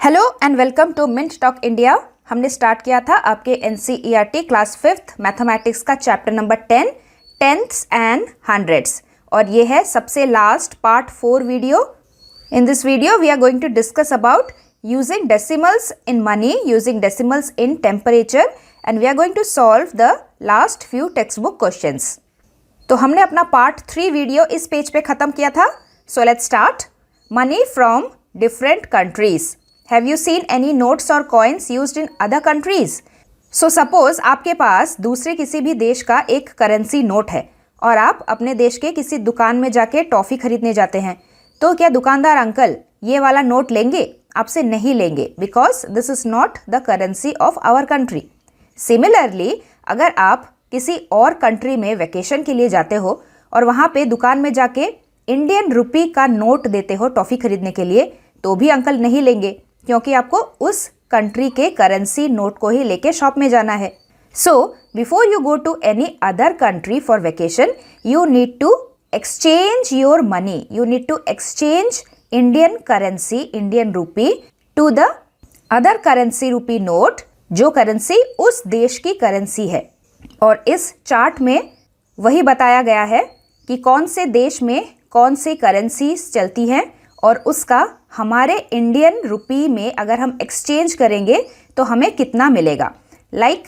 Hello and welcome to Mint Talk India. हमने start किया था आपके NCERT क्लास 5th मैथमेटिक्स का chapter number 10 tenths and hundreds, और ये है सबसे last part 4 video. In this video we are going to discuss about using decimals in money, using decimals in temperature, and we are going to solve the last few text book questions. तो हमने अपना part 3 video इस page पे ख़त्म किया था। So let's start. Money from different countries. Have you seen any notes or coins used in other countries? So suppose आपके पास दूसरे किसी भी देश का एक करेंसी नोट है और आप अपने देश के किसी दुकान में जाके टॉफ़ी खरीदने जाते हैं, तो क्या दुकानदार अंकल ये वाला नोट लेंगे? आपसे नहीं लेंगे, because this is not the currency of our country. Similarly अगर आप किसी और कंट्री में वेकेशन के लिए जाते हो और वहाँ पे दुकान में जाके इंडियन रुपी का नोट देते हो टॉफ़ी खरीदने के लिए, तो भी अंकल नहीं लेंगे, क्योंकि आपको उस कंट्री के करेंसी नोट को ही लेके शॉप में जाना है। So before you go to any other country for vacation, you need to exchange your money, you need to exchange Indian currency, Indian rupee to the other currency rupee note, जो currency उस देश की currency है। और इस chart में वही बताया गया है कि कौन से देश में कौन सी करेंसीज चलती हैं, और उसका हमारे इंडियन रुपी में अगर हम एक्सचेंज करेंगे तो हमें कितना मिलेगा। लाइक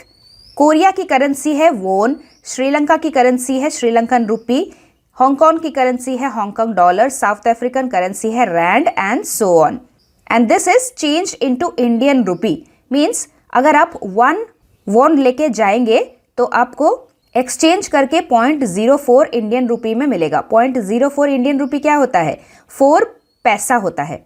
कोरिया की करेंसी है वोन, श्रीलंका की करेंसी है श्रीलंकन रुपी, हांगकांग की करेंसी है Hong Kong dollar, South African currency है rand, and so on. And this is change into Indian rupee. Means अगर आप 1 वोन लेके जाएंगे तो आपको एक्सचेंज करके 0.04 इंडियन रुपी में मिलेगा। 0.04 इंडियन रुपी क्या होता है? 4 पैसा होता है।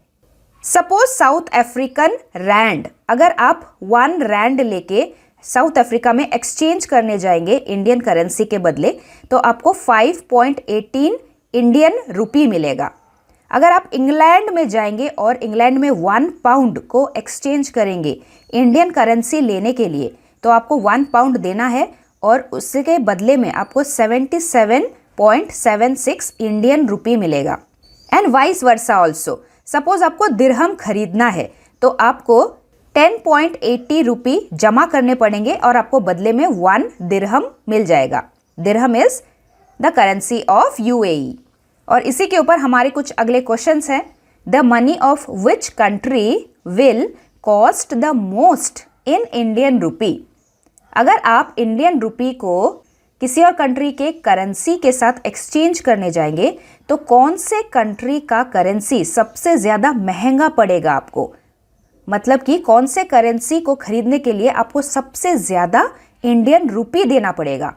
सपोज साउथ अफ्रीकन रैंड, अगर आप 1 रैंड लेके साउथ अफ्रीका में एक्सचेंज करने जाएंगे इंडियन करेंसी के बदले, तो आपको 5.18 इंडियन रुपी मिलेगा। अगर आप इंग्लैंड में जाएंगे और इंग्लैंड में 1 पाउंड को एक्सचेंज करेंगे इंडियन करेंसी लेने के लिए, तो आपको 1 पाउंड देना है और उसके बदले में आपको 77.76 इंडियन रुपी मिलेगा। And vice versa also. Suppose आपको दिरहम खरीदना है तो आपको 10.80 रुपी जमा करने पड़ेंगे और आपको बदले में 1 दिरहम मिल जाएगा। Dirham is the currency of UAE। और इसी के ऊपर हमारे कुछ अगले क्वेश्चंस हैं। The money of which country will cost the most in Indian रुपी। अगर आप इंडियन रुपी को किसी और कंट्री के करेंसी के साथ एक्सचेंज करने जाएंगे तो कौन से कंट्री का करेंसी सबसे ज़्यादा महंगा पड़ेगा आपको? मतलब कि कौन से करेंसी को खरीदने के लिए आपको सबसे ज़्यादा इंडियन रुपी देना पड़ेगा?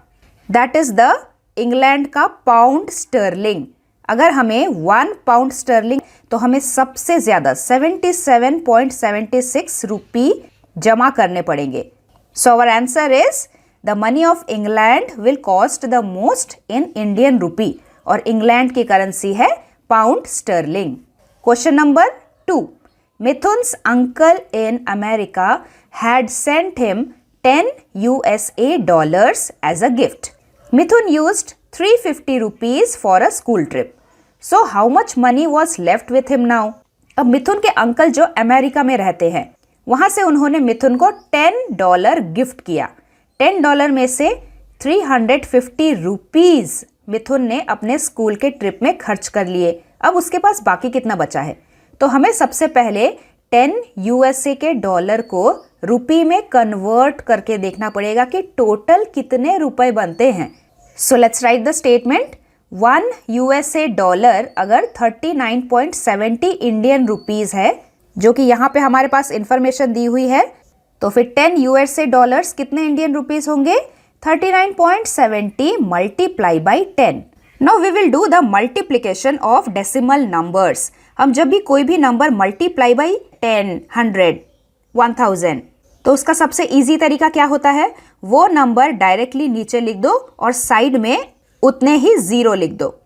दैट इज़ द इंग्लैंड का पाउंड स्टर्लिंग। अगर हमें 1 पाउंड स्टर्लिंग, तो हमें सबसे ज़्यादा 77.76 रुपी जमा करने पड़ेंगे। So our answer is the money of England will cost the most in Indian rupee, और इंग्लैंड की करेंसी है pound sterling. Question number 2। Mithun's uncle in America had sent him 10 USA dollars as a gift. Mithun used 350 rupees for a school trip. So how much money was left with him now? अब मिथुन के uncle जो America में रहते हैं, वहाँ से उन्होंने मिथुन को $10 गिफ्ट किया। $10 में से 350 रुपीज़ मिथुन ने अपने स्कूल के ट्रिप में खर्च कर लिए। अब उसके पास बाकी कितना बचा है? तो हमें सबसे पहले 10 USA के डॉलर को रुपी में कन्वर्ट करके देखना पड़ेगा कि टोटल कितने रुपए बनते हैं। So let's write the statement. 1 USA dollar अगर 39.70 इंडियन रुपीज़ है, जो कि यहाँ पे हमारे पास इंफॉर्मेशन दी हुई है, तो फिर 10 USA डॉलर्स कितने इंडियन रुपीज़ होंगे? 39.70 multiply by 10। Now we will do the multiplication of decimal numbers. हम जब भी कोई भी नंबर मल्टीप्लाई बाई 10, 100, 1000, तो उसका सबसे इजी तरीका क्या होता है? वो नंबर डायरेक्टली नीचे लिख दो और साइड में उतने ही 0 लिख दो।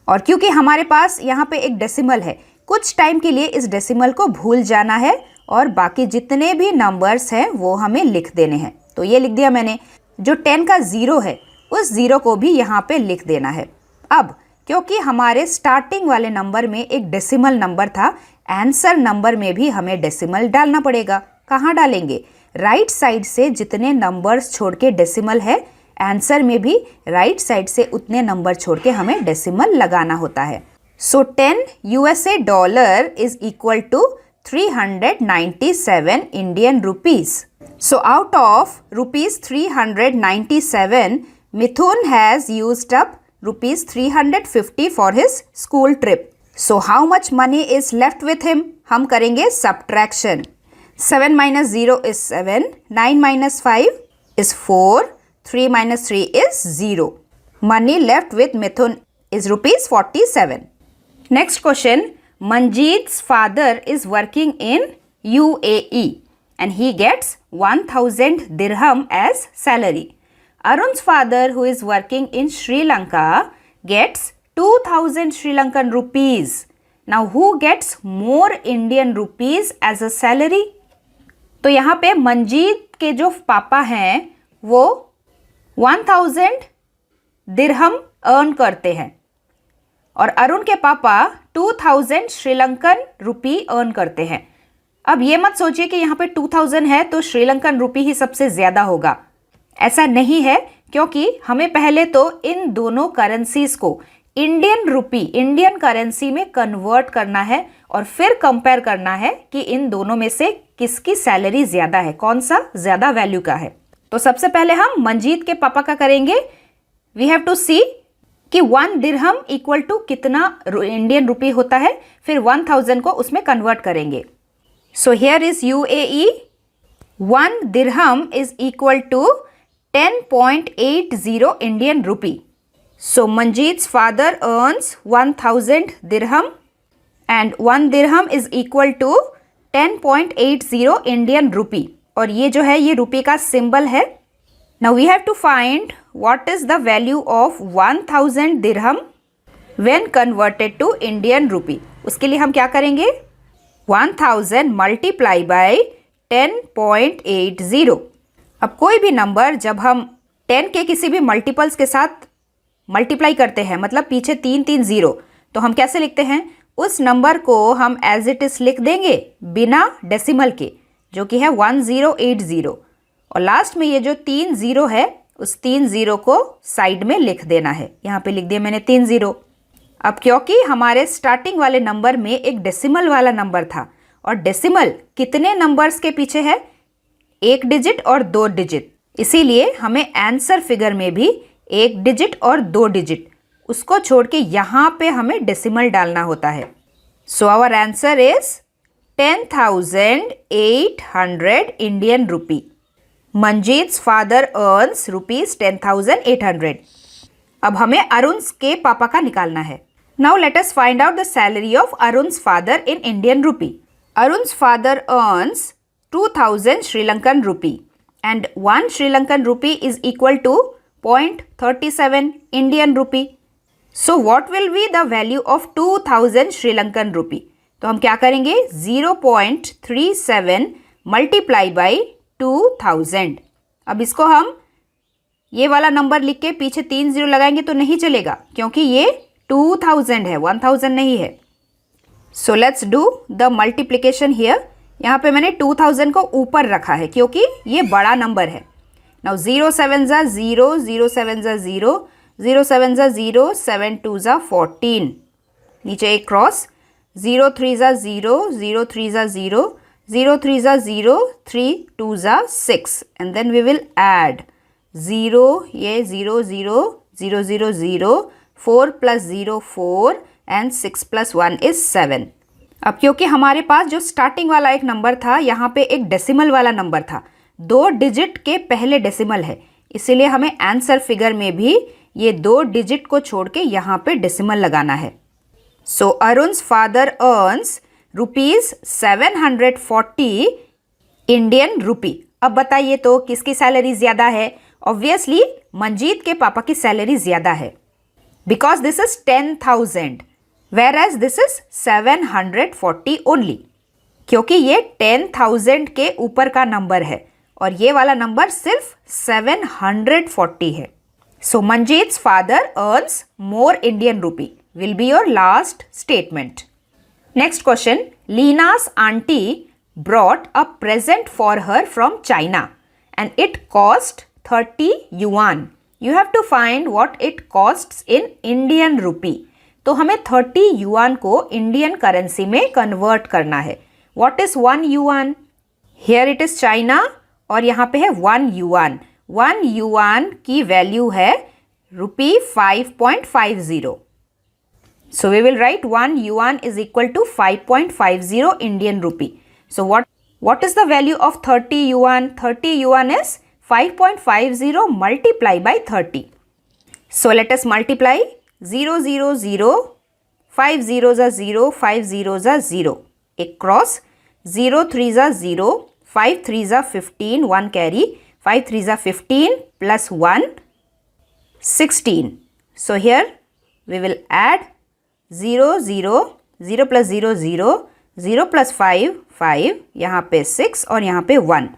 और क्योंकि हमारे पास यहाँ पे एक डेसिमल है, कुछ टाइम के लिए इस डेसिमल को भूल जाना है और बाकी जितने भी नंबर्स हैं वो हमें लिख देने हैं। तो ये लिख दिया मैंने। जो 10 का 0 है उस 0 को भी यहाँ पे लिख देना है। अब क्योंकि हमारे स्टार्टिंग वाले नंबर में एक डेसिमल नंबर था, आंसर नंबर में भी हमें डेसिमल डालना पड़ेगा। कहाँ डालेंगे? राइट साइड से जितने नंबर्स छोड़ के डेसिमल है, आंसर में भी राइट साइड से उतने नंबर छोड़ के हमें डेसिमल लगाना होता है। So 10 USA dollar is equal to 397 Indian rupees. So out of rupees 397, Mithun has used up rupees 350 for his school trip. So how much money is left with him? हम करेंगे subtraction. 7 minus 0 is 7, 9 minus 5 is 4, 3 minus 3 is 0. Money left with Mithun is rupees 47. Next question. Manjeet's father is working in UAE and he gets 1000 dirham as salary. Arun's father, who is working in Sri Lanka, gets 2000 Sri Lankan rupees. Now, who gets more Indian rupees as a salary? तो यहाँ पे मंजीत के जो पापा हैं वो 1000 दिरहम earn करते हैं और अरुण के पापा 2000 श्रीलंकन रुपी अर्न करते हैं। अब ये मत सोचिए कि यहाँ पे 2000 है तो श्रीलंकन रुपी ही सबसे ज़्यादा होगा। ऐसा नहीं है, क्योंकि हमें पहले तो इन दोनों करेंसीज को इंडियन रुपी, इंडियन करेंसी में कन्वर्ट करना है और फिर कंपेयर करना है कि इन दोनों में से किसकी सैलरी ज़्यादा है, कौन सा ज़्यादा वैल्यू का है। तो सबसे पहले हम मंजीत के पापा का करेंगे। वी हैव टू सी कि 1 दिरहम इक्वल टू कितना इंडियन रुपी होता है, फिर 1000 को उसमें कन्वर्ट करेंगे। So here is UAE. 1 dirham is equal to 10.80 Indian rupee. So Manjeet's father earns 1000 dirham and 1 dirham is equal to 10.80 Indian rupee. और ये जो है ये रुपये का सिंबल है। Now we have to find what is the value of 1000 dirham when converted to Indian rupee. उसके लिए हम क्या करेंगे? 1000 multiply by 10.80. अब कोई भी नंबर जब हम 10 के किसी भी मल्टीपल्स के साथ मल्टीप्लाई करते हैं, मतलब पीछे 3 3 0, तो हम कैसे लिखते हैं? उस नंबर को हम एज इट इज़ लिख देंगे बिना डेसिमल के, जो कि है 1080, और लास्ट में ये जो 3 0 है उस 3 0 को साइड में लिख देना है। यहाँ पे लिख दिया मैंने 3 0। अब क्योंकि हमारे स्टार्टिंग वाले नंबर में एक डेसिमल वाला नंबर था और डेसिमल कितने नंबर्स के पीछे है? 1 डिजिट और 2 डिजिट, इसीलिए हमें आंसर फिगर में भी 1 डिजिट और 2 डिजिट उसको छोड़ के यहाँ पे हमें डेसिमल डालना होता है। So our answer is 10,800 Indian rupee. Manjeet's father earns rupees 10,800। अब हमें अरुण के पापा का निकालना है। Now let us find out the salary of Arun's father in Indian rupee. Arun's father earns 2000 Sri Lankan rupee and 1 Sri Lankan rupee is equal to 0.37 Indian rupee. So what will be the value of 2000 Sri Lankan rupee? तो हम क्या करेंगे? 0.37 multiply by 2000. अब इसको हम ये वाला number लिख के पीछे 3 0 लगाएंगे तो नहीं चलेगा, क्योंकि ये 2000 है, 1000 नहीं है। So let's do the multiplication here. यहाँ पे मैंने 2000 को ऊपर रखा है क्योंकि ये बड़ा नंबर है। नाउ 0 7 ज़ा 0, 0 7 ज़ा 0, 0 7 ज़ा 0, 7 2 ज़ा 14, नीचे एक क्रॉस, 0 3 ज़ा 0, 0 3 ज़ा 0, 0 3 ज़ा 0, 3 2 ज़ा 6, and then we will add 0, ये 0 0 0 0 0, 4 + 0 4 एंड 6 + 1 इज 7। अब क्योंकि हमारे पास जो स्टार्टिंग वाला एक नंबर था, यहाँ पे एक डेसिमल वाला नंबर था, 2 डिजिट के पहले डेसिमल है, इसीलिए हमें आंसर फिगर में भी ये 2 डिजिट को छोड़ के यहाँ पे डेसिमल लगाना है। So Arun's father earns rupees 740 Indian rupee. अब बताइए तो किसकी सैलरी ज़्यादा है? ऑब्वियसली मंजीत के पापा की सैलरी ज़्यादा है, because this is 10,000 whereas this is 740 only, क्योंकि ये 10,000 के ऊपर का नंबर है और ये वाला नंबर सिर्फ 740 है। So Manjeet's father earns more Indian rupee. will be your last statement. Next question. Leena's auntie brought a present for her from China and it cost 30 yuan. You have to find what it costs in Indian rupee. तो हमें 30 yuan को Indian currency में convert करना है. What is 1 yuan? Here it is China और यहाँ पे है 1 yuan. 1 yuan की वैल्यू है rupee 5.50. So we will write 1 yuan is equal to 5.50 Indian rupee. So what is the value of 30 yuan? 30 yuan is 5.50 multiplied by 30. So let us multiply. 0, 0, 0, 5 zeros are 0, 5 zeros are 0. एक cross. 0 3s are 0, 5 3s are 15, 1 carry. 5 3s are 15 plus 1, 16. So here we will add 0, 0, 0 plus 0, 0, 0 plus 5, 5, यहाँ पे 6 और यहाँ पे 1.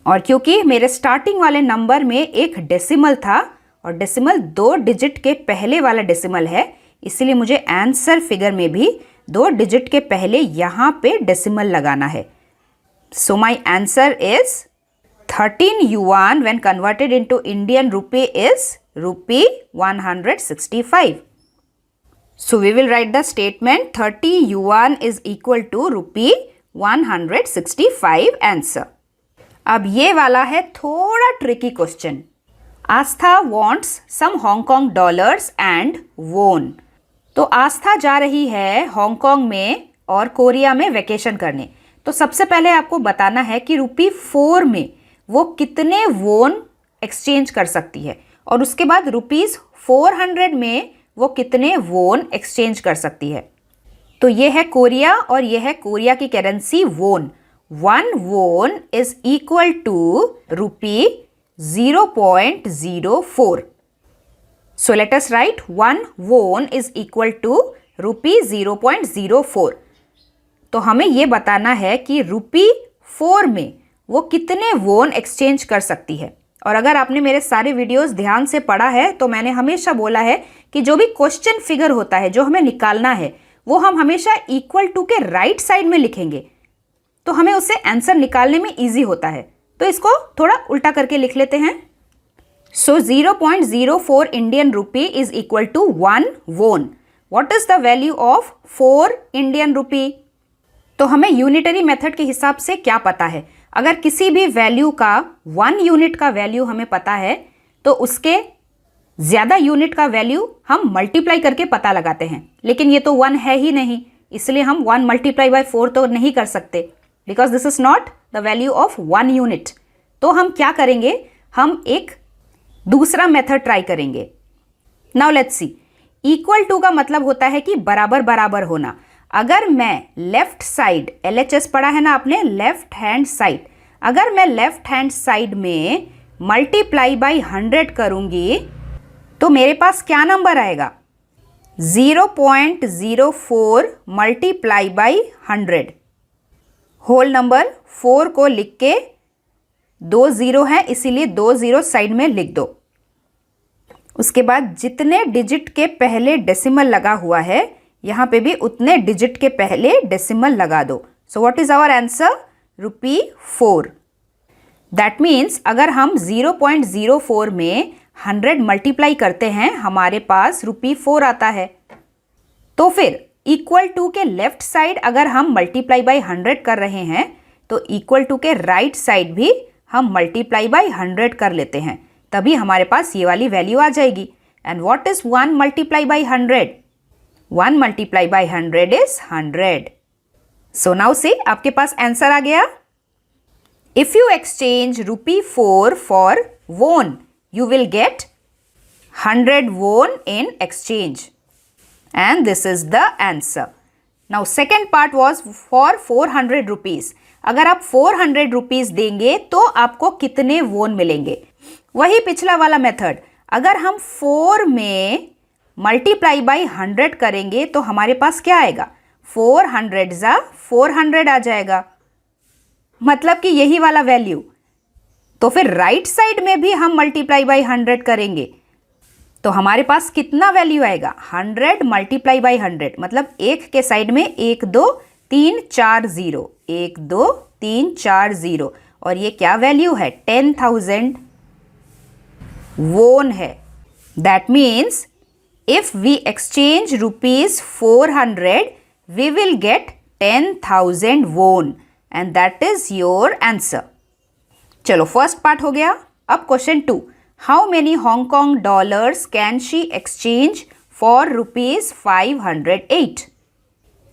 और क्योंकि मेरे starting वाले नंबर में एक डेसिमल था और डेसिमल 2 डिजिट के पहले वाला डेसिमल है, इसलिए मुझे आंसर फिगर में भी 2 डिजिट के पहले यहाँ पे डेसिमल लगाना है. So my answer is 13 yuan when converted into Indian rupee is rupee 165. So we will write the statement 30 yuan is equal to rupee 165 answer. अब ये वाला है थोड़ा tricky question. Aastha wants some Hong Kong dollars and won. तो आस्था जा रही है Hong Kong में और कोरिया में वेकेशन करने. तो सबसे पहले आपको बताना है कि रुपी 4 में वो कितने वोन एक्सचेंज कर सकती है और उसके बाद रुपीज़ 400 में वो कितने वोन एक्सचेंज कर सकती है. तो ये है कोरिया और ये है कोरिया की currency won. 1 won is equal to rupee 0.04. So let us write 1 won is equal to rupee 0.04. तो हमें ये बताना है कि रुपी 4 में वो कितने वोन एक्सचेंज कर सकती है. और अगर आपने मेरे सारे वीडियोस ध्यान से पढ़ा है तो मैंने हमेशा बोला है कि जो भी क्वेश्चन फिगर होता है जो हमें निकालना है वो हम हमेशा इक्वल टू के राइट साइड में लिखेंगे तो हमें उससे आंसर निकालने में ईजी होता है. तो इसको थोड़ा उल्टा करके लिख लेते हैं. So 0.04 Indian rupee is equal to 1 won. What is the value of 4 Indian rupee? तो हमें यूनिटरी मेथड के हिसाब से क्या पता है. अगर किसी भी वैल्यू का 1 यूनिट का वैल्यू हमें पता है तो उसके ज़्यादा यूनिट का वैल्यू हम मल्टीप्लाई करके पता लगाते हैं. लेकिन ये तो 1 है ही नहीं, इसलिए हम 1 मल्टीप्लाई बाय 4 तो नहीं कर सकते because this is not the value of 1 unit. तो हम क्या करेंगे, हम एक दूसरा मेथड ट्राई करेंगे. Now let's see. Equal to का मतलब होता है कि बराबर बराबर होना. अगर मैं लेफ्ट साइड, LHS पढ़ा है ना आपने, लेफ्ट हैंड साइड, अगर मैं लेफ्ट हैंड साइड में मल्टीप्लाई बाई 100 करूंगी तो मेरे पास क्या नंबर आएगा, 0.04 मल्टीप्लाई बाई 100. होल नंबर 4 को लिख के 2 0 है इसीलिए 2 0 साइड में लिख दो. उसके बाद जितने डिजिट के पहले डेसिमल लगा हुआ है यहाँ पे भी उतने डिजिट के पहले डेसिमल लगा दो. So what is our answer, rupee 4. That means अगर हम 0.04 में 100 मल्टीप्लाई करते हैं हमारे पास रुपी 4 आता है. तो फिर इक्वल टू के लेफ्ट साइड अगर हम मल्टीप्लाई बाई 100 कर रहे हैं तो इक्वल टू के राइट साइड भी हम मल्टीप्लाई बाई 100 कर लेते हैं, तभी हमारे पास ये वाली वैल्यू आ जाएगी. And what is 1 multiply by 100? 1 multiply by 100 is 100. So now से आपके पास आंसर आ गया. If you exchange rupee 4 for वोन you will get 100 won in exchange and this is the answer. Now second part was for 400 rupees. अगर आप 400 rupees देंगे तो आपको कितने वोन मिलेंगे. वही पिछला वाला मेथड, अगर हम 4 में मल्टीप्लाई बाई 100 करेंगे तो हमारे पास क्या आएगा, 400 जा 400 आ जाएगा, मतलब कि यही वाला वैल्यू. तो फिर राइट साइड में भी हम मल्टीप्लाई बाई 100 करेंगे तो हमारे पास कितना वैल्यू आएगा? 100 मल्टीप्लाई बाई 100, मतलब एक के साइड में 1 2 3 4 0, 1 2 3 4 0, और ये क्या वैल्यू है? 10,000 वोन है. That means if we exchange rupees 400 we will get 10,000 won, and that is your answer. चलो, फर्स्ट पार्ट हो गया. अब question 2, how many Hong Kong dollars can she exchange for rupees 508?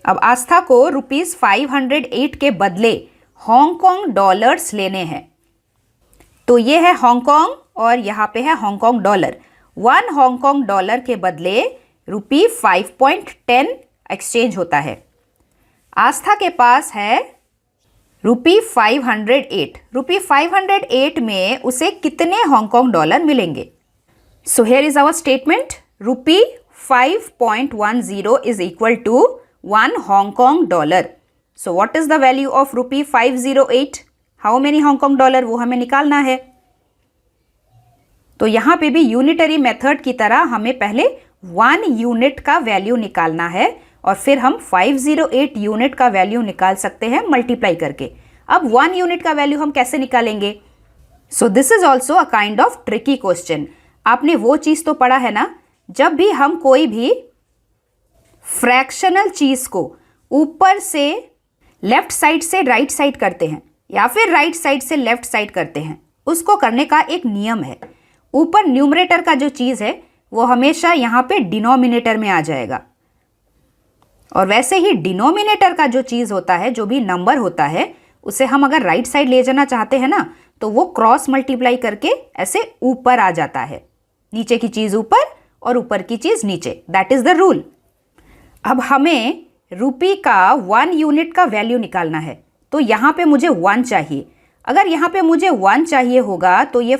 अब आस्था को रुपीज 508 के बदले हांगकांग डॉलर्स लेने हैं. तो ये है हांगकांग और यहाँ पे है हांगकांग डॉलर. 1 हांगकांग डॉलर के बदले रुपी 5.10 एक्सचेंज होता है. आस्था के पास है रुपी 508. रुपी 508 में उसे कितने हांगकांग डॉलर मिलेंगे? So here is our statement. Rupee 5.10 is equal to 1 Hong Kong dollar. So what is the value of rupee 508? How many Hong Kong dollar, वो हमें निकालना है. तो यहाँ पे भी यूनिटरी मेथड की तरह हमें पहले 1 यूनिट का वैल्यू निकालना है और फिर हम 508 यूनिट का वैल्यू निकाल सकते हैं मल्टीप्लाई करके. अब 1 यूनिट का वैल्यू हम कैसे निकालेंगे? सो this is also a kind of tricky question. आपने वो चीज़ तो पढ़ा है ना, जब भी हम कोई भी फ्रैक्शनल चीज़ को ऊपर से लेफ्ट साइड से राइट साइड करते हैं या फिर राइट साइड से लेफ्ट साइड करते हैं, उसको करने का एक नियम है. ऊपर न्यूमरेटर का जो चीज़ है वो हमेशा यहाँ पे डिनोमिनेटर में आ जाएगा, और वैसे ही डिनोमिनेटर का जो चीज़ होता है, जो भी नंबर होता है, उसे हम अगर राइट साइड ले जाना चाहते हैं ना, तो वो क्रॉस मल्टीप्लाई करके ऐसे ऊपर आ जाता है. नीचे की चीज़ ऊपर और ऊपर की चीज़ नीचे. That is the rule. अब हमें रुपी का 1 यूनिट का वैल्यू निकालना है. तो यहाँ पे मुझे 1 चाहिए. अगर यहाँ पे मुझे 1 चाहिए होगा तो ये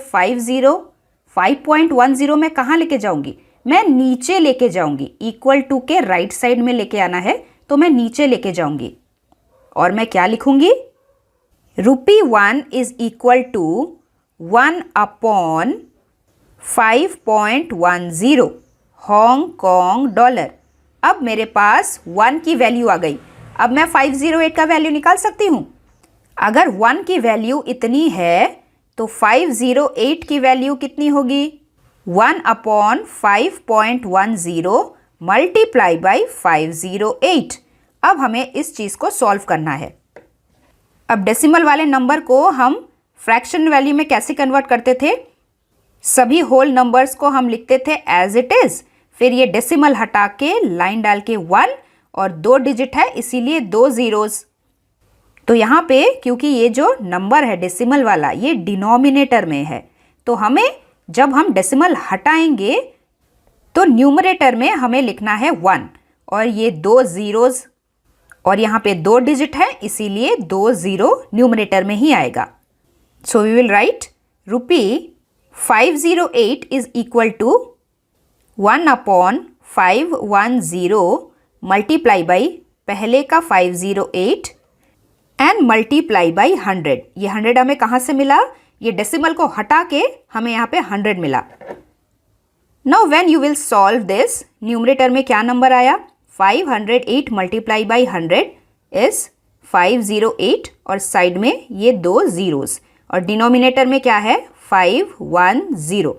5.10 मैं कहाँ लेके जाऊँगी? मैं नीचे लेके जाऊँगी. इक्वल टू के राइट साइड में लेके आना है, तो मैं नीचे लेके जाऊँगी. और मैं क्या लिखूँगी? Rupee 1 is equal to 1 upon 5.10 Hong Kong dollar. अब मेरे पास 1 की वैल्यू आ गई. अब मैं 508 का वैल्यू निकाल सकती हूँ. अगर 1 की वैल्यू इतनी है तो 508 की वैल्यू कितनी होगी? 1 अपॉन 5.10 मल्टीप्लाई बाई 508. अब हमें इस चीज़ को सॉल्व करना है. अब डेसिमल वाले नंबर को हम फ्रैक्शन वैल्यू में कैसे कन्वर्ट करते थे? सभी होल नंबर्स को हम लिखते थे एज इट इज़, फिर ये डेसिमल हटा के लाइन डाल के 1, और 2 डिजिट है इसीलिए 2 ज़ीरोज़. तो यहाँ पे क्योंकि ये जो नंबर है डेसिमल वाला, ये डिनोमिनेटर में है, तो हमें जब हम डेसिमल हटाएंगे तो न्यूमरेटर में हमें लिखना है 1, और ये 2 ज़ीरोज़, और यहाँ पे 2 डिजिट है इसीलिए 2 ज़ीरो न्यूमरेटर में ही आएगा. So we will write rupee 508 is equal to 1 upon 510 multiply by पहले का 508 एंड मल्टीप्लाई बाई 100. ये 100 हमें कहाँ से मिला? ये डेसिमल को हटा के हमें यहाँ पे 100 मिला. Now when you will solve this, numerator में क्या नंबर आया? 508 मल्टीप्लाई बाई 100 इज 508, और साइड में ये 2 ज़ीरोज़, और डिनोमिनेटर में क्या है? 510.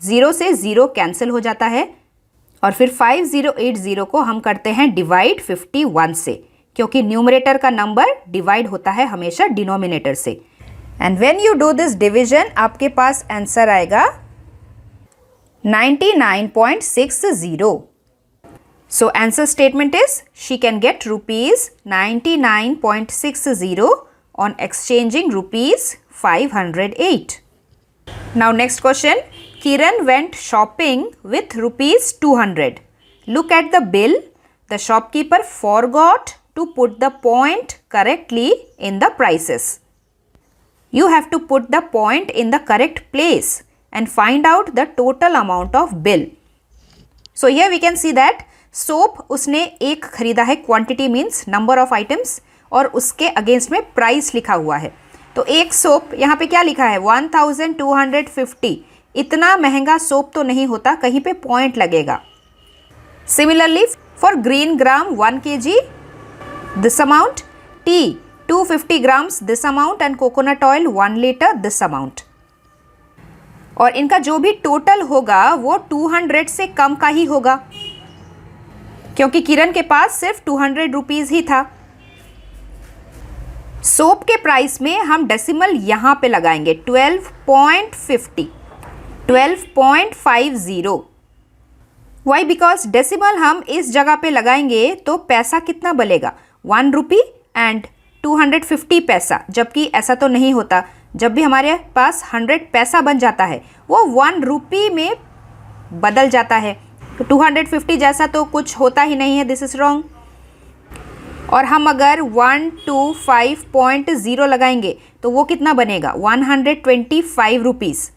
0 से 0 कैंसिल हो जाता है, और फिर 5080 को हम करते हैं डिवाइड 51 से, क्योंकि न्यूमरेटर का नंबर डिवाइड होता है हमेशा डिनोमिनेटर से. And when you do this division, आपके पास आंसर आएगा 99.60. So answer statement is she can get rupees 99.60 on exchanging rupees 508. Now next question. Kiran went shopping with rupees 200. Look at the bill. The shopkeeper forgot to put the point correctly in the prices. You have to put the point in the correct place and find out the total amount of bill. So here we can see that soap उसने एक खरीदा है, quantity means number of items, और उसके against में price लिखा हुआ है. तो एक सोप यहाँ पे क्या लिखा है? 1250. इतना महंगा सोप तो नहीं होता, कहीं पे पॉइंट लगेगा। Similarly for green gram 1 kg this amount, T 250 grams this amount and coconut oil 1 liter this amount. और इनका जो भी टोटल होगा वो 200 से कम का ही होगा, क्योंकि किरण के पास सिर्फ 200 रुपीज़ ही था। सोप के प्राइस में हम डेसिमल यहाँ पे लगाएंगे 12.50, 12.50। वाई? बिकॉज डेसिमल हम इस जगह पे लगाएंगे तो पैसा कितना बनेगा, 1 रुपी एंड 250 पैसा, जबकि ऐसा तो नहीं होता। जब भी हमारे पास 100 पैसा बन जाता है वो 1 रुपी में बदल जाता है, तो 250 जैसा तो कुछ होता ही नहीं है, दिस इज रॉन्ग। और हम अगर 125.0 लगाएंगे तो वो कितना बनेगा, 125 रुपीज़।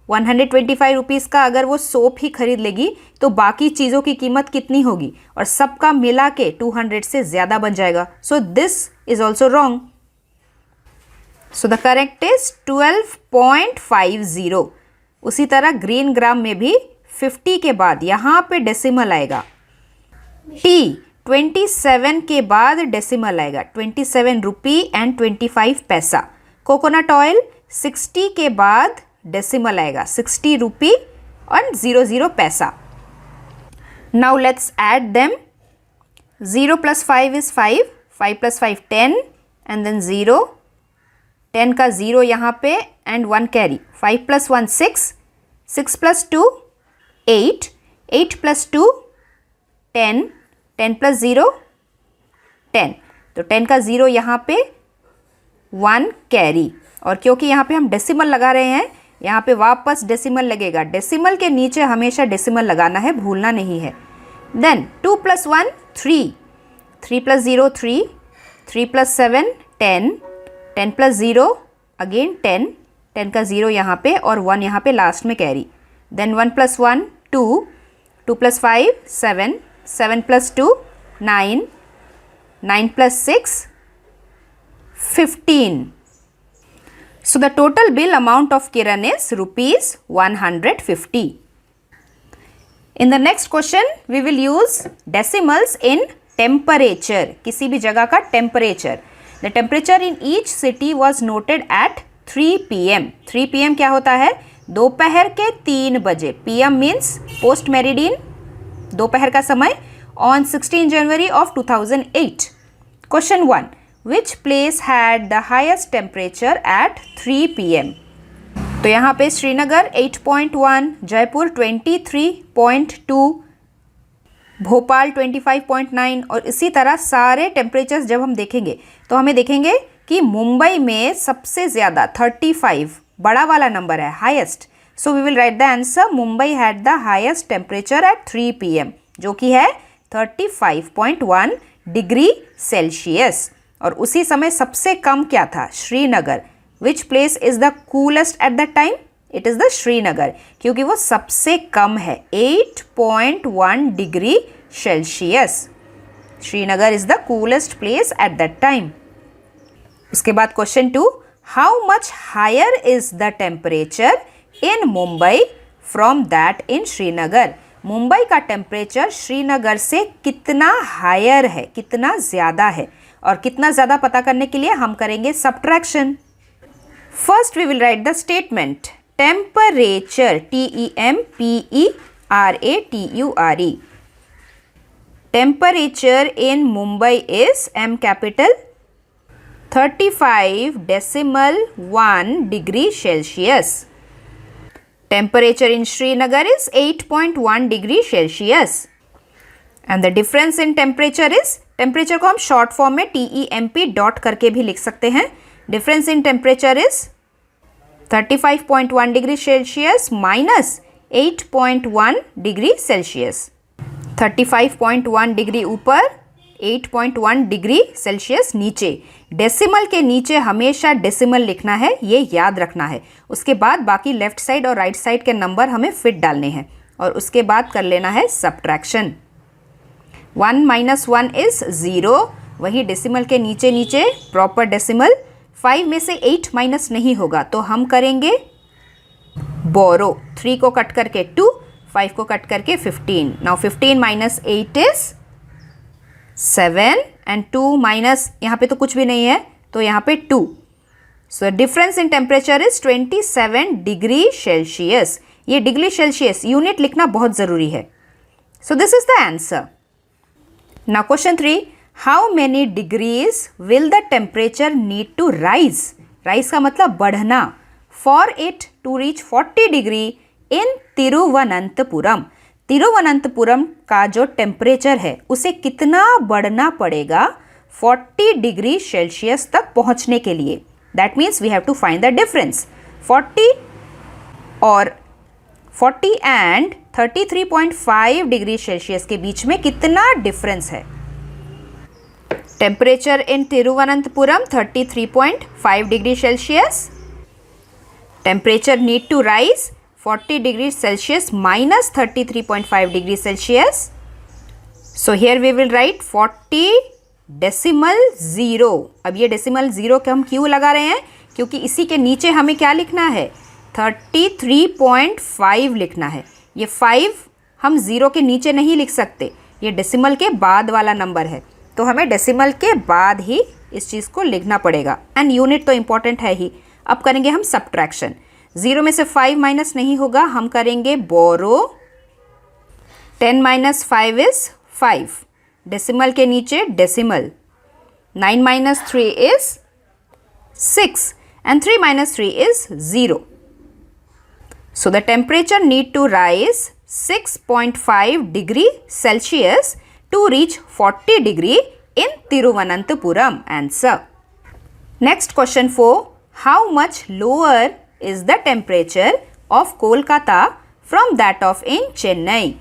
125 रुपीज़ का अगर वो सोप ही खरीद लेगी तो बाकी चीज़ों की कीमत कितनी होगी, और सबका मिला के 200 से ज़्यादा बन जाएगा। सो this is also wrong. So the correct is 12.50। उसी तरह ग्रीन ग्राम में भी 50 के बाद यहाँ पे डेसिमल आएगा, टी 27 के बाद डेसिमल आएगा, 27 रुपी एंड 25 पैसा। कोकोनट ऑयल 60 के बाद डेसिमल आएगा, 60 रुपी and 00 paisa. Now let's add them. 0 + 5 is 5, 5 + 5 10 and then 0, 10 का 0 यहाँ पे एंड 1 कैरी। 5 + 1 6, 6 + 2 8, 8 + 2 10, 10 + 0 10, तो 10 का 0 यहाँ पे 1 कैरी। और क्योंकि यहाँ पे हम डेसिमल लगा रहे हैं, यहाँ पे वापस डेसिमल लगेगा। डेसिमल के नीचे हमेशा डेसिमल लगाना है, भूलना नहीं है। देन 2 + 1 3, 3 + 0 3, 3 + 7 10, 10 + 0 अगेन 10, 10 का 0 यहाँ पे और 1 यहाँ पे लास्ट में carry. Then 1 + 1 2, 2 + 5 7, 7 + 2 9, 9 + 6 15. So the total bill amount of Kiran is rupees 150. In the next question, we will use decimals in temperature. किसी भी जगह का temperature. The temperature in each city was noted at 3 PM. 3 PM क्या होता है? दोपहर के 3 बजे. PM means post meridian, दोपहर का समय, on 16 January of 2008. Question 1. Which place had the highest temperature at 3 PM? तो यहाँ पे श्रीनगर 8.1, जयपुर 23.2, भोपाल 25.9 और इसी तरह सारे टेम्परेचर्स जब हम देखेंगे तो हमें देखेंगे कि मुंबई में सबसे ज़्यादा 35 बड़ा वाला नंबर है, highest. So we will write the answer, Mumbai had the highest temperature at 3 PM, जो कि है 35.1 डिग्री सेल्सियस। और उसी समय सबसे कम क्या था? Srinagar. Which place is the coolest at the time? It is the Srinagar, क्योंकि वो सबसे कम है, 8.1 degree Celsius. Srinagar is the coolest place at that time. उसके बाद question 2, how much higher is the temperature in Mumbai from that in Srinagar? Mumbai का temperature Srinagar से कितना हायर है, कितना ज़्यादा है? और कितना ज़्यादा पता करने के लिए हम करेंगे subtraction. First we will write the statement, temperature, TEMPERATURE, temperature in Mumbai is M capital 35.1 degree Celsius. Temperature in Srinagar is 8.1 degree Celsius. And the difference in temperature is, temperature को हम short form में TEMP dot करके भी लिख सकते हैं. Difference in temperature is 35.1 degree Celsius minus 8.1 degree Celsius. 35.1 degree ऊपर, 8.1 degree Celsius नीचे. डेसिमल के नीचे हमेशा डेसिमल लिखना है, ये याद रखना है. उसके बाद बाकी लेफ्ट साइड और राइट साइड के नंबर हमें फिट डालने हैं और उसके बाद कर लेना है सब्ट्रैक्शन. 1 - 1 इज 0, वही डेसिमल के नीचे नीचे प्रॉपर डेसिमल. 5 में से 8 माइनस नहीं होगा तो हम करेंगे बोरो, 3 को कट करके 2, 5 को कट करके 15. Now 15 minus 8 is 7 and 2 minus, यहाँ पे तो कुछ भी नहीं है तो यहाँ पे 2. So difference in temperature is 27 degree Celsius. ये डिग्री सेल्सियस यूनिट लिखना बहुत ज़रूरी है. So this is the answer. Now question 3, how many degrees will the temperature need to rise. Rise का मतलब बढ़ना. For it to reach 40 degree in Thiruvananthapuram. Thiruvananthapuram का जो टेम्परेचर है उसे कितना बढ़ना पड़ेगा 40 डिग्री सेल्सियस तक पहुंचने के लिए. That means we have to find the difference. 40 और 40 एंड 33.5 डिग्री सेल्सियस के बीच में कितना डिफरेंस है. Temperature in Thiruvananthapuram 33.5 degree Celsius. Temperature need to rise 40 degree Celsius minus 33.5 degree Celsius. So here we will write 40 decimal 0. अब ये decimal 0 के हम क्यों लगा रहे हैं, क्योंकि इसी के नीचे हमें क्या लिखना है, 33.5 लिखना है. ये 5 हम 0 के नीचे नहीं लिख सकते, ये डेसिमल के बाद वाला नंबर है, तो हमें डेसिमल के बाद ही इस चीज़ को लिखना पड़ेगा. एंड यूनिट तो इम्पॉर्टेंट है ही. अब करेंगे हम सब्ट्रैक्शन. 0 में से 5 माइनस नहीं होगा, हम करेंगे बोरो. 10 माइनस 5 इज 5. डेसिमल के नीचे decimal. 9 minus 3 is 6 and 3 minus 3 is 0. So the temperature need to rise 6.5 degree Celsius to reach 40 degree in Thiruvananthapuram. Answer. Next question 4. How much lower is the temperature of Kolkata from that of in Chennai?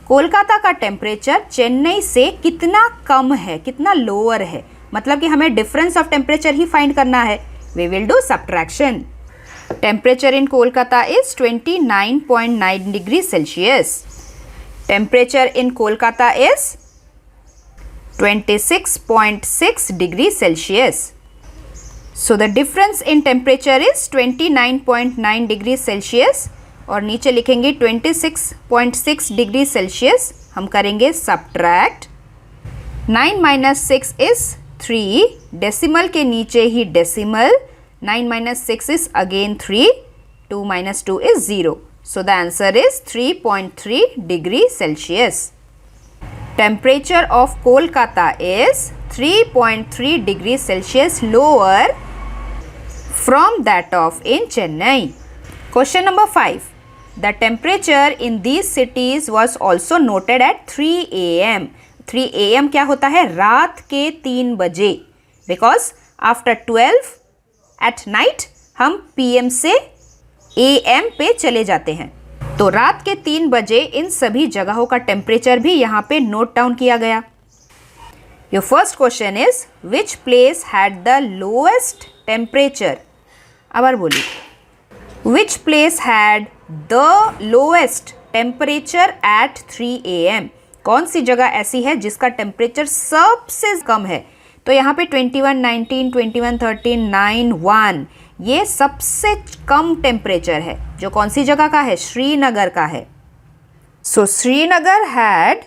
Kolkata का temperature Chennai से कितना कम है, कितना lower है, मतलब कि हमें difference of temperature ही फाइंड करना है. We will do subtraction. Temperature in Kolkata is 29.9 degrees Celsius. Temperature in Kolkata is 26.6 degrees Celsius. So the difference in temperature is 29.9 degrees Celsius और नीचे लिखेंगे 26.6 डिग्री सेल्सियस. हम करेंगे सब्ट्रैक्ट. 9 minus 6 is 3. डेसिमल के नीचे ही decimal. 9 minus 6 is again 3. 2 minus 2 is 0. So the answer is 3.3 degree Celsius. Temperature of Kolkata is 3.3 degree Celsius lower from that of in Chennai. Question number 5. The temperature in these cities was also noted at 3 AM. 3 AM क्या होता है, रात के 3 बजे. Because after 12 at night हम PM से AM पे चले जाते हैं. तो रात के 3 बजे इन सभी जगहों का टेम्परेचर भी यहाँ पे नोट डाउन किया गया. Your first question is which place had the lowest temperature. अब बोलिए, which place had the lowest temperature at 3 AM. कौन सी जगह ऐसी है जिसका टेम्परेचर सबसे कम है. तो यहाँ पे 21:19, 21:13, 9:1 ये सबसे कम टेम्परेचर है. जो कौन सी जगह का है, श्रीनगर का है. So Srinagar had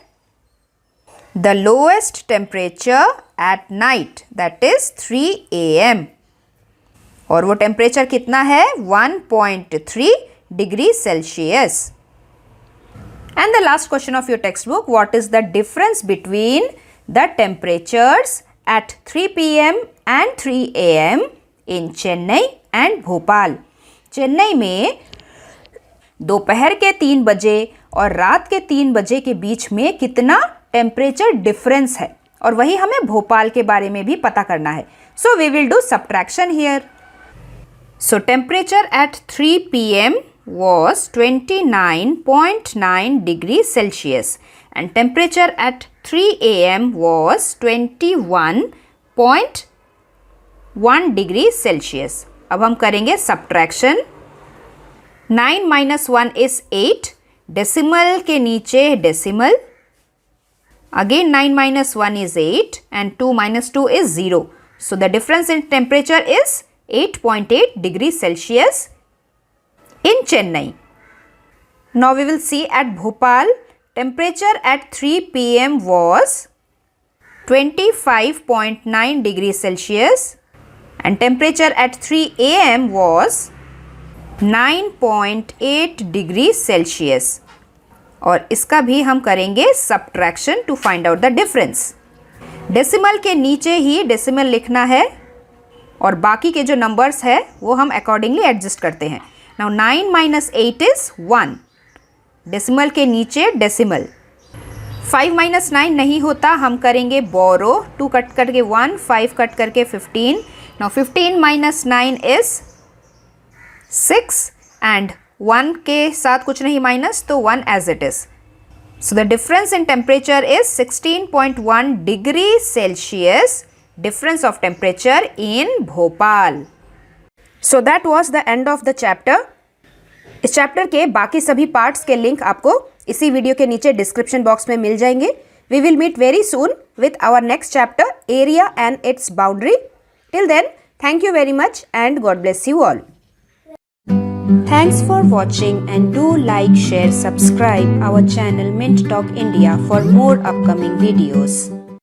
the lowest temperature at night, that is 3 AM. और वो टेम्परेचर कितना है, 1.3 degree Celsius. And the last question of your text book, what is the difference between the temperatures at 3 PM and 3 AM in Chennai and Bhopal. Chennai में दोपहर के 3 बजे और रात के 3 बजे के बीच में कितना टेम्परेचर डिफरेंस है, और वही हमें भोपाल के बारे में भी पता करना है. So we will do subtraction here. So temperature at 3 PM was 29.9 degrees Celsius and temperature at 3 AM was 21.1 degree Celsius. अब हम करेंगे सब्ट्रैक्शन. 9 minus 1 is 8. डेसिमल के नीचे decimal. Again 9 minus 1 is 8 and 2 minus 2 is 0. So the difference in temperature is 8.8 degrees Celsius. in Chennai. Now we will see at Bhopal, temperature at 3 p.m. was 25.9 degrees Celsius and temperature at 3 a.m. was 9.8 degrees Celsius. और इसका भी हम करेंगे subtraction to find out the difference. Decimal के नीचे ही decimal लिखना है और बाकी के जो नंबर्स है वो हम अकॉर्डिंगली एडजस्ट करते हैं. Now 9 minus 8 is 1. डेसिमल के नीचे डेसिमल. 5 minus 9 नहीं होता, हम करेंगे बोरो. 2 कट करके 1, 5 कट करके 15. नाउ 15 minus 9 is 6 एंड 1 के साथ कुछ नहीं माइनस, तो 1 as it is. So the difference in temperature is 16.1 degrees Celsius. Difference of temperature in Bhopal. So that was the end of the chapter. इस chapter के बाकी सभी पार्ट्स के लिंक आपको इसी वीडियो के नीचे डिस्क्रिप्शन बॉक्स में मिल जाएंगे. We will meet very soon with our next chapter, area and its boundary. Till then, thank you very much and God bless you all. Thanks for watching and do like, share, subscribe our channel Mint Talk India for more upcoming videos.